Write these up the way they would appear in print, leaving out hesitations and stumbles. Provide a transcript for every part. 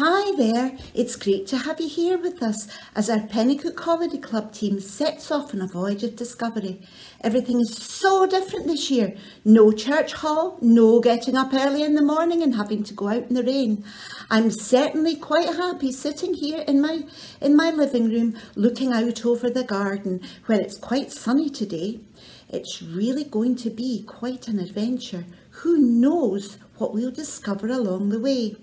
Hi there, it's great to have you here with us as our Penicuik Holiday Club team sets off on a voyage of discovery. Everything is so different this year. No church hall, no getting up early in the morning and having to go out in the rain. I'm certainly quite happy sitting here in my living room looking out over the garden where it's quite sunny today. It's really going to be quite an adventure. Who knows what we'll discover along the way?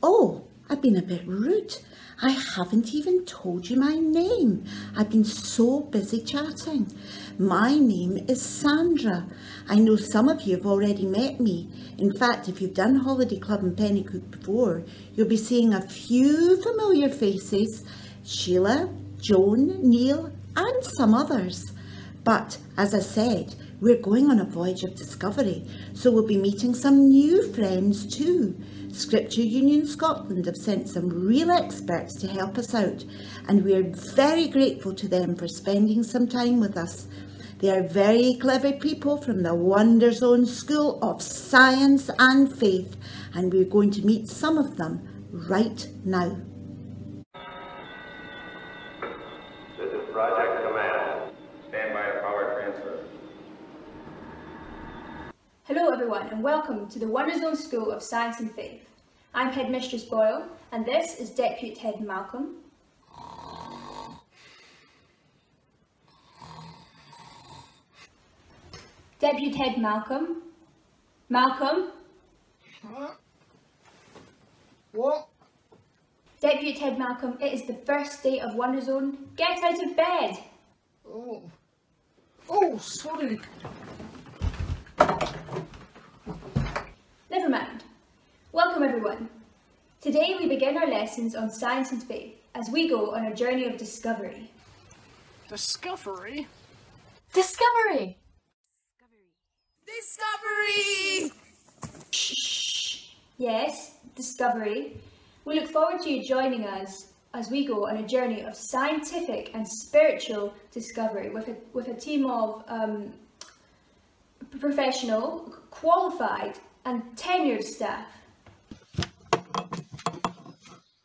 Oh, I've been a bit rude. I haven't even told you my name. I've been so busy chatting. My name is Sandra. I know some of you have already met me. In fact, if you've done Holiday Club in Penicuik before, you'll be seeing a few familiar faces. Sheila, Joan, Neil, and some others. But as I said, we're going on a voyage of discovery, so we'll be meeting some new friends too. Scripture Union Scotland have sent some real experts to help us out, and we're very grateful to them for spending some time with us. They are very clever people from the WonderZone School of Science and Faith, and we're going to meet some of them right now. This is Project Command. Stand by power transfer. Hello everyone and welcome to the WonderZone School of Science and Faith. I'm Headmistress Boyle and this is Deputy Head Malcolm. Deputy Head Malcolm. Malcolm? What? Deputy Head Malcolm, it is the first day of WonderZone. Get out of bed! Oh, sorry. Never mind. Welcome everyone. Today we begin our lessons on science and faith as we go on a journey of discovery. Discovery? Discovery! Discovery! Shh. Yes, discovery. We look forward to you joining us as we go on a journey of scientific and spiritual discovery with a team of professional, qualified and tenured staff.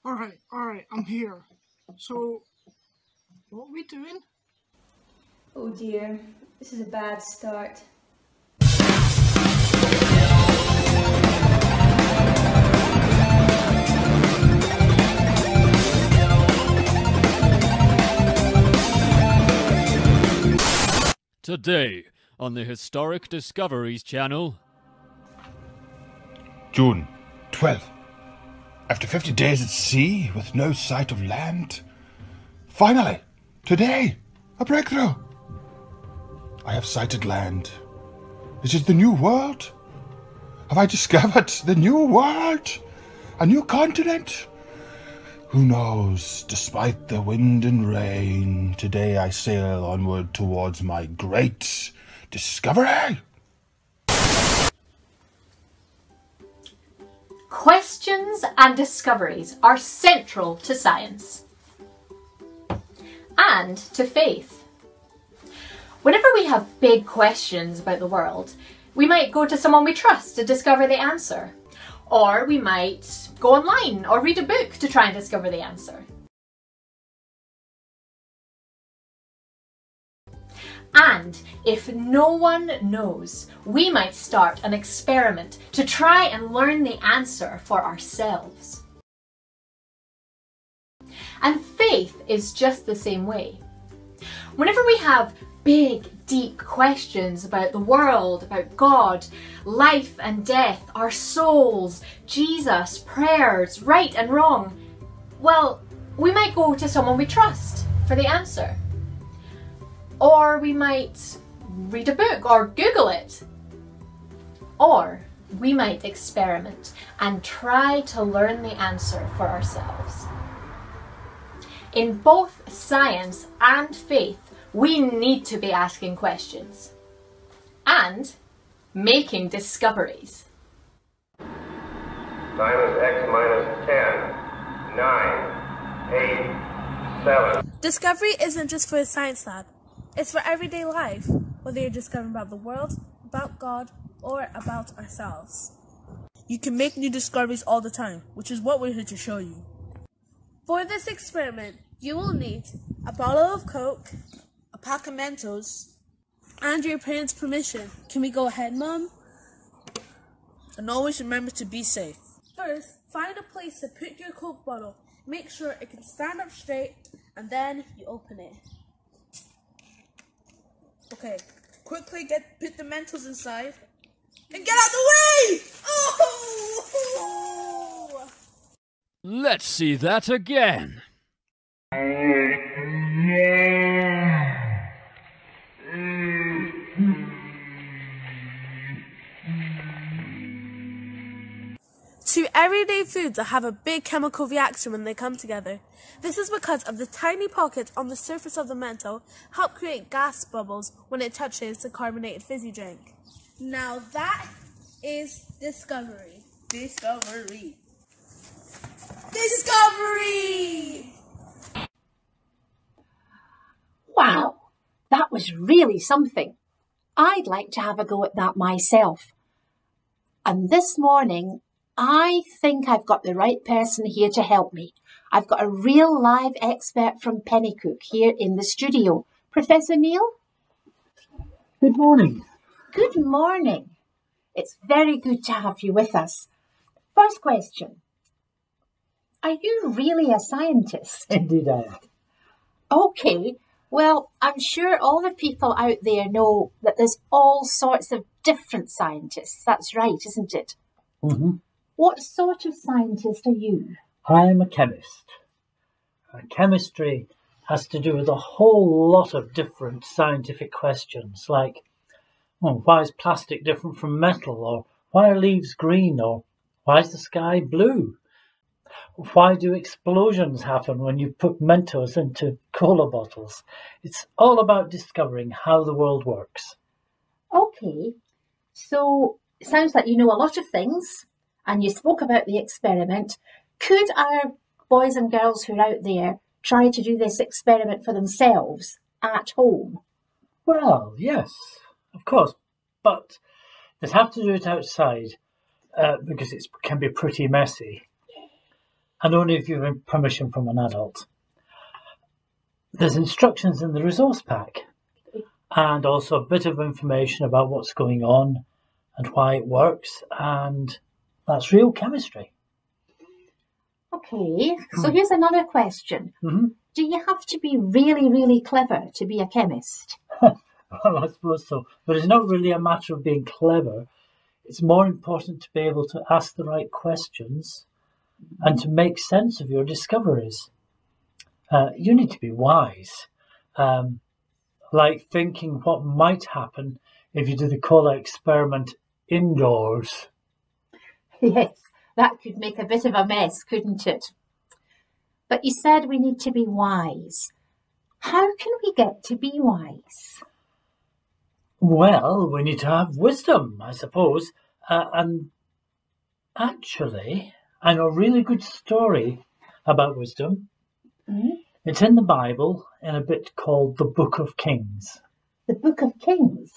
Alright, I'm here. So, what are we doing? Oh dear, this is a bad start. Today, on the Historic Discoveries channel. June 12th. After 50 days at sea with no sight of land, finally, today, a breakthrough. I have sighted land. Is it the new world? Have I discovered the new world? A new continent? Who knows? Despite the wind and rain, today I sail onward towards my great discovery. Questions and discoveries are central to science and to faith. Whenever we have big questions about the world, we might go to someone we trust to discover the answer. Or we might go online or read a book to try and discover the answer. And if no one knows, we might start an experiment to try and learn the answer for ourselves. And faith is just the same way. Whenever we have big, deep questions about the world, about God, life and death, our souls, Jesus, prayers, right and wrong, well, we might go to someone we trust for the answer. Or we might read a book or Google it. Or we might experiment and try to learn the answer for ourselves. In both science and faith, we need to be asking questions and making discoveries. Minus X minus 10, 9, 8, 7. Discovery isn't just for a science lab. It's for everyday life, whether you're discovering about the world, about God, or about ourselves. You can make new discoveries all the time, which is what we're here to show you. For this experiment, you will need a bottle of Coke, a pack of Mentos, and your parents' permission. Can we go ahead, Mum? And always remember to be safe. First, find a place to put your Coke bottle. Make sure it can stand up straight, and then you open it. Okay, quickly put the Mentos inside, and get out the way! Oh! Let's see that again. Two everyday foods that have a big chemical reaction when they come together. This is because of the tiny pockets on the surface of the Mento help create gas bubbles when it touches the carbonated fizzy drink. Now that is discovery. Discovery. Discovery! Wow, that was really something. I'd like to have a go at that myself. And this morning, I think I've got the right person here to help me. I've got a real live expert from Penicuik here in the studio. Professor Neil? Good morning. Good morning. It's very good to have you with us. First question. Are you really a scientist? Indeed I am. Okay, well, I'm sure all the people out there know that there's all sorts of different scientists. That's right, isn't it? Mm-hmm. What sort of scientist are you? I'm a chemist. Chemistry has to do with a whole lot of different scientific questions, like, well, why is plastic different from metal? Or why are leaves green? Or why is the sky blue? Why do explosions happen when you put Mentos into cola bottles? It's all about discovering how the world works. Okay, so it sounds like you know a lot of things, and you spoke about the experiment. Could our boys and girls who are out there try to do this experiment for themselves at home? Well, yes, of course, but they'd have to do it outside because it can be pretty messy, and only if you have permission from an adult. There's instructions in the resource pack, and also a bit of information about what's going on and why it works, and that's real chemistry. Okay, so here's another question. Mm-hmm. Do you have to be really, really clever to be a chemist? Well, I suppose so. But it's not really a matter of being clever. It's more important to be able to ask the right questions and to make sense of your discoveries. You need to be wise, like thinking what might happen if you do the cola experiment indoors. Yes, that could make a bit of a mess, couldn't it? But you said we need to be wise. How can we get to be wise? Well, we need to have wisdom, I suppose. And actually, I know a really good story about wisdom. Mm-hmm. It's in the Bible in a bit called the Book of Kings. The Book of Kings?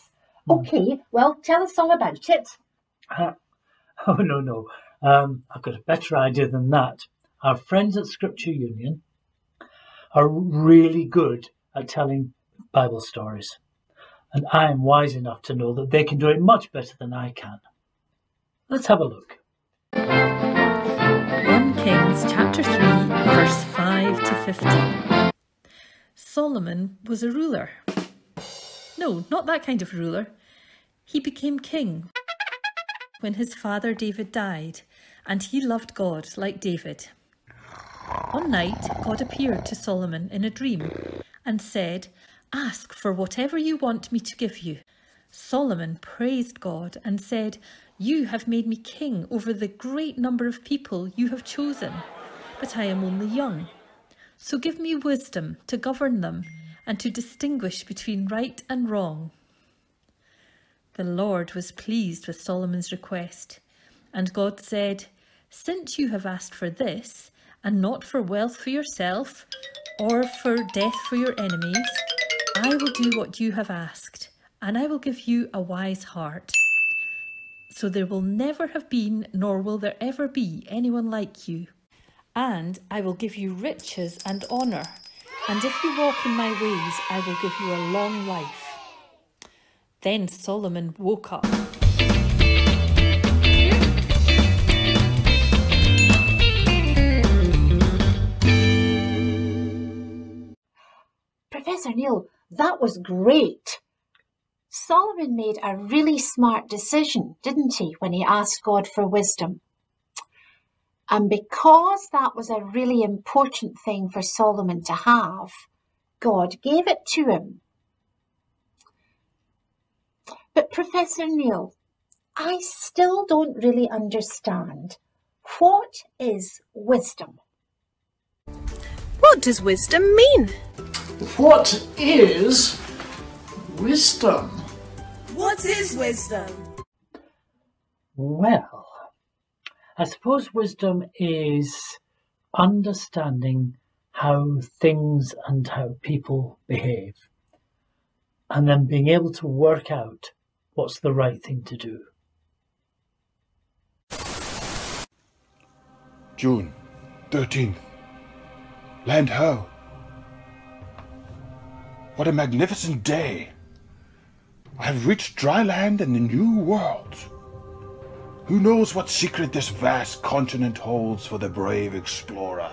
Okay, well, tell us all about it. Oh, no. I've got a better idea than that. Our friends at Scripture Union are really good at telling Bible stories. And I am wise enough to know that they can do it much better than I can. Let's have a look. 1 Kings chapter 3, verse 5 to 15. Solomon was a ruler. No, not that kind of ruler. He became king when his father David died, and he loved God like David. One night, God appeared to Solomon in a dream and said, "Ask for whatever you want me to give you." Solomon praised God and said, "You have made me king over the great number of people you have chosen, but I am only young. So give me wisdom to govern them and to distinguish between right and wrong." The Lord was pleased with Solomon's request, and God said, "Since you have asked for this, and not for wealth for yourself, or for death for your enemies, I will do what you have asked, and I will give you a wise heart. so there will never have been, nor will there ever be, anyone like you. And I will give you riches and honour, and if you walk in my ways, I will give you a long life. Then Solomon woke up. Professor Neil, that was great. Solomon made a really smart decision, didn't he, when he asked God for wisdom? And because that was a really important thing for Solomon to have, God gave it to him. But Professor Neil, I still don't really understand. What is wisdom? What does wisdom mean? What is wisdom? What is wisdom? Well, I suppose wisdom is understanding how things and how people behave, and then being able to work out what's the right thing to do. June 13th. Land ho! What a magnificent day! I have reached dry land and the new world. Who knows what secret this vast continent holds for the brave explorer?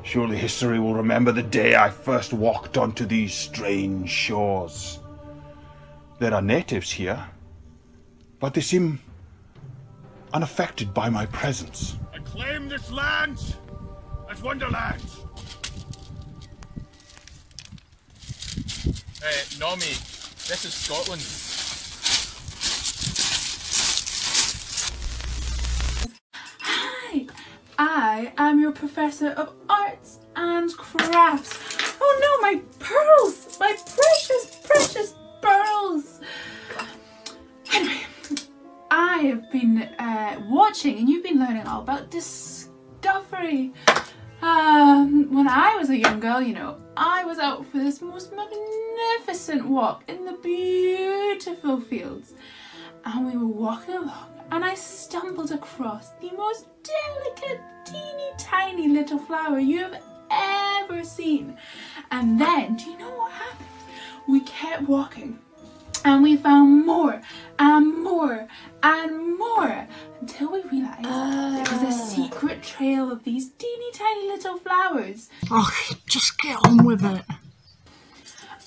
Surely history will remember the day I first walked onto these strange shores. There are natives here, but they seem unaffected by my presence. I claim this land as Wonderland. Nomi, this is Scotland. Hi, I am your Professor of Arts and Crafts. Oh no, my pearls! My precious, precious pearls! Anyway, I have been watching and you've been learning all about discovery. When I was a young girl, you know, I was out for this most magnificent walk in the beautiful fields. And we were walking along and I stumbled across the most delicate, teeny tiny little flower you have ever seen. And then, do you know what happened? We kept walking and we found more and more and more until we realised there was a secret trail of these teeny tiny little flowers. Oh, just get on with it.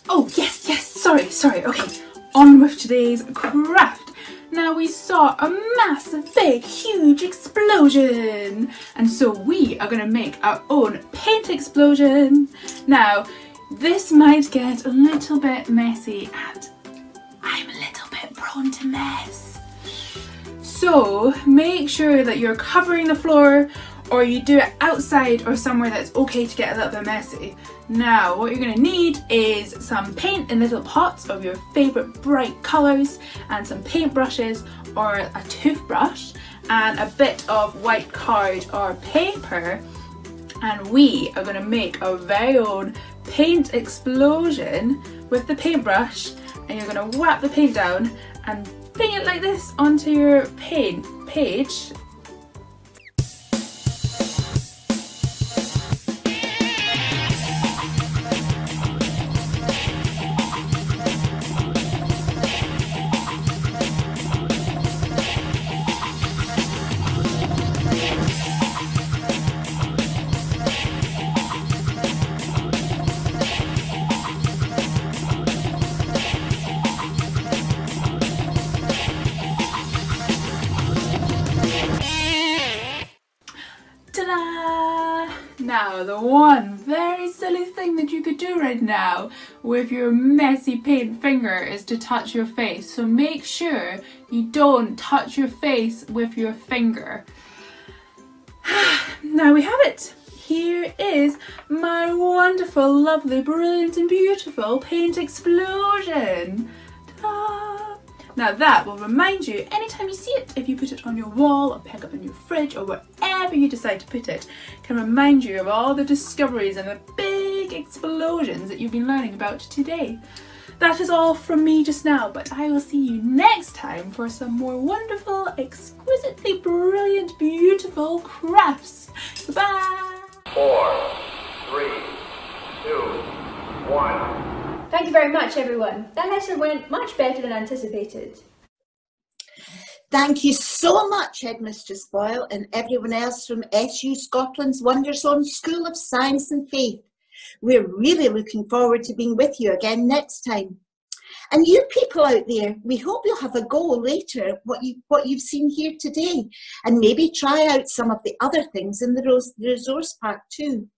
Oh, yes, sorry, okay. On with today's craft. Now we saw a massive, big, huge explosion. And so we are going to make our own paint explosion. Now, this might get a little bit messy and I'm a little bit prone to mess. So make sure that you're covering the floor or you do it outside or somewhere that's okay to get a little bit messy. Now what you're going to need is some paint in little pots of your favourite bright colours and some paint brushes or a toothbrush and a bit of white card or paper, and we are going to make our very own paint explosion with the paintbrush, and you're going to whap the paint down and bring it like this onto your paint page. Ta-da! Now, the one very silly thing that you could do right now with your messy paint finger is to touch your face. So make sure you don't touch your face with your finger. Now we have it. Here is my wonderful, lovely, brilliant and beautiful paint explosion. Ta-da! Now that will remind you anytime you see it, if you put it on your wall or pick up in your fridge or wherever you decide to put it, can remind you of all the discoveries and the big explosions that you've been learning about today. that is all from me just now, but I will see you next time for some more wonderful, exquisitely brilliant, beautiful crafts. Goodbye! 4, 3, 2, 1. Thank you very much, everyone. That lesson went much better than anticipated. Thank you so much, Headmistress Boyle, and everyone else from SU Scotland's WonderZone School of Science and Faith. We're really looking forward to being with you again next time. And you people out there, we hope you'll have a go later at what you've seen here today, and maybe try out some of the other things in the resource pack too.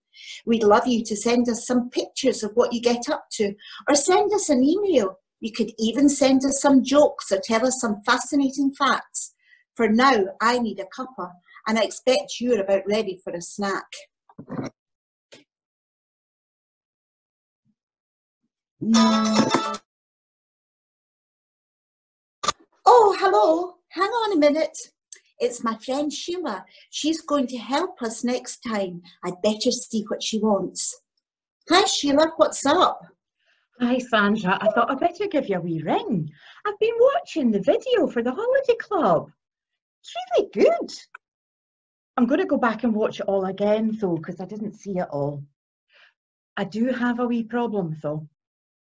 We'd love you to send us some pictures of what you get up to, or send us an email. You could even send us some jokes or tell us some fascinating facts. For now, I need a cuppa, and I expect you're about ready for a snack. Oh, hello. Hang on a minute. It's my friend Sheila. She's going to help us next time. I'd better see what she wants. Hi, Sheila. What's up? Hi, Sandra. I thought I'd better give you a wee ring. I've been watching the video for the Holiday Club. It's really good. I'm going to go back and watch it all again, though, because I didn't see it all. I do have a wee problem, though.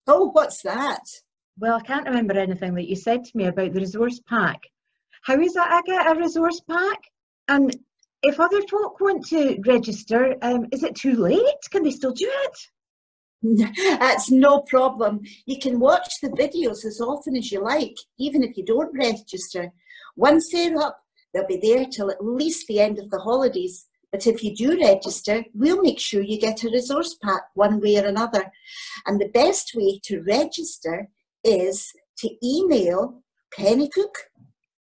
Oh, what's that? Well, I can't remember anything that you said to me about the resource pack. How is that I get a resource pack? And if other folk want to register, is it too late? Can they still do it? That's no problem. You can watch the videos as often as you like, even if you don't register. Once they're up, they'll be there till at least the end of the holidays. But if you do register, we'll make sure you get a resource pack one way or another. And the best way to register is to email Penicuik.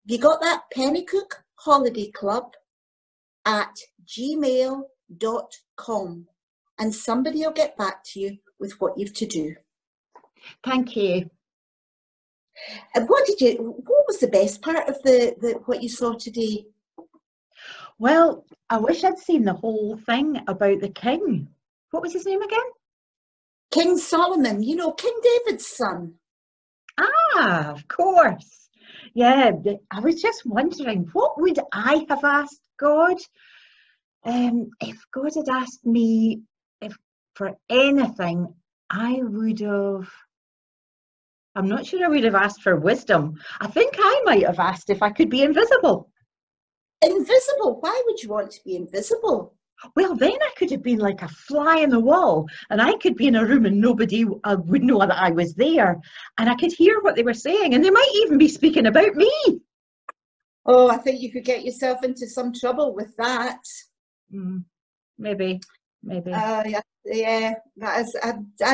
You got that? penicuikholidayclub @gmail.com. And somebody will get back to you with what you've to do. Thank you. And what was the best part of what you saw today? Well, I wish I'd seen the whole thing about the king. What was his name again? King Solomon, you know, King David's son. Ah, of course. Yeah, I was just wondering, what would I have asked God? If God had asked me for anything, I would have... I'm not sure I would have asked for wisdom. I think I might have asked if I could be invisible. Invisible? Why would you want to be invisible? Well, then I could have been like a fly on the wall, and I could be in a room and nobody would know that I was there, and I could hear what they were saying, and they might even be speaking about me. Oh, I think you could get yourself into some trouble with that. Maybe. Yeah. I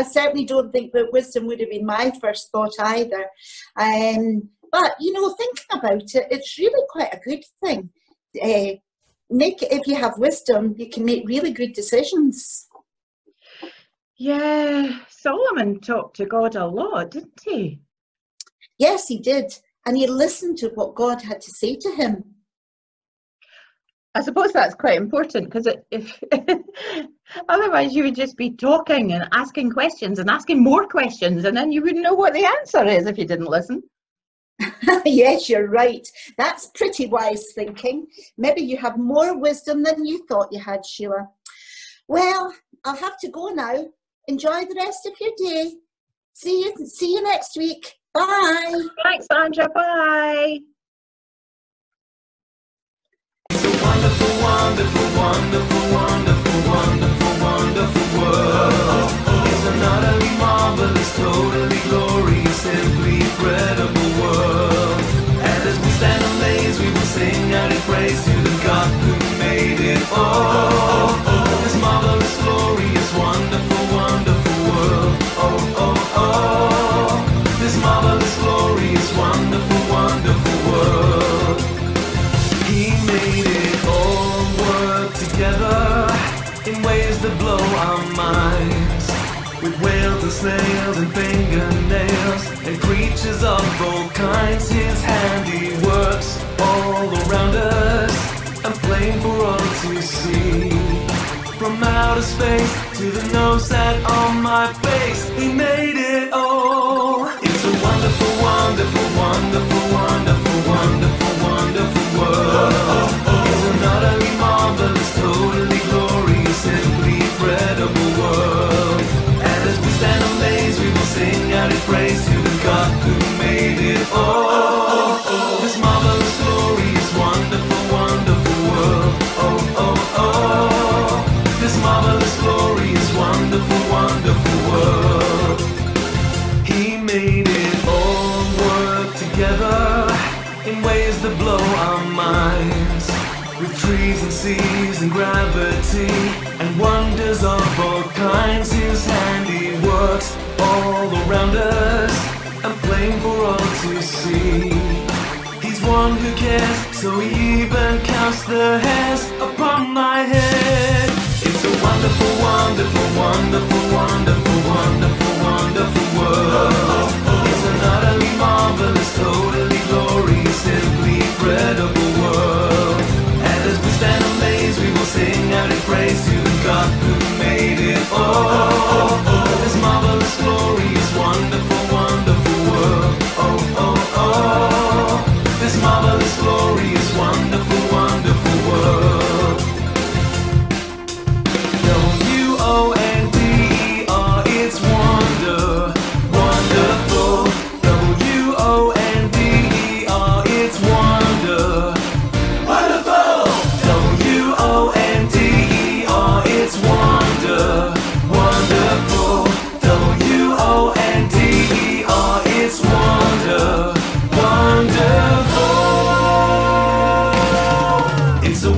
certainly don't think that wisdom would have been my first thought either. But, you know, thinking about it, it's really quite a good thing. If you have wisdom, you can make really good decisions. Yeah, Solomon talked to God a lot, didn't he? Yes, he did. And he listened to what God had to say to him. I suppose that's quite important, because if otherwise you would just be talking and asking questions and asking more questions, and then you wouldn't know what the answer is if you didn't listen. Yes, you're right. That's pretty wise thinking. Maybe you have more wisdom than you thought you had, Sheila. Well, I'll have to go now. Enjoy the rest of your day. See you next week. Bye. Thanks, Sandra. Bye. It's a wonderful, wonderful, wonderful, wonderful, wonderful, wonderful world. It's an utterly marvelous, totally glorious, simply incredible world. And as we stand amazed, we will sing out in praise to the God who made it all. This marvelous, glorious, wonderful, wonderful world. This marvelous, glorious, wonderful, wonderful world. He made it all work together in ways that blow our minds. With whales and snails and fingernails and creatures of all kinds, his handiworks all around us and plain for all to see. From outer space to the nose that on my face, he made it all. wonderful, wonderful, wonderful, wonderful, wonderful world. It's an utterly marvelous, totally glorious, simply incredible world. And as we stand amazed, we will sing out in praise to the God who made it all. This marvelous, glorious, wonderful, wonderful world. Oh, oh, oh. This marvelous, glorious, wonderful, wonderful world. He made it all work together in ways that blow our minds, with trees and seas and gravity and wonders of all kinds. His handiworks all around us and plain for all to see. He's one who cares, so he even counts the hairs upon my head. It's a wonderful, wonderful, wonderful, wonderful, wonderful, wonderful world. It's an utterly marvelous, totally glorious, simply incredible world. And as we stand amazed, we will sing out in praise to the God who made it all. This marvelous, glorious, wonderful, wonderful world. Oh, oh, oh. This marvelous, glorious, wonderful, wonderful world. W-O-N-D-E-R, it's wonder, wonderful. W-O-N-D-E-R, it's wonder, wonderful. W-O-N-D-E-R, it's wonder, wonderful. W-O-N-D-E-R, it's wonder, wonderful. It's a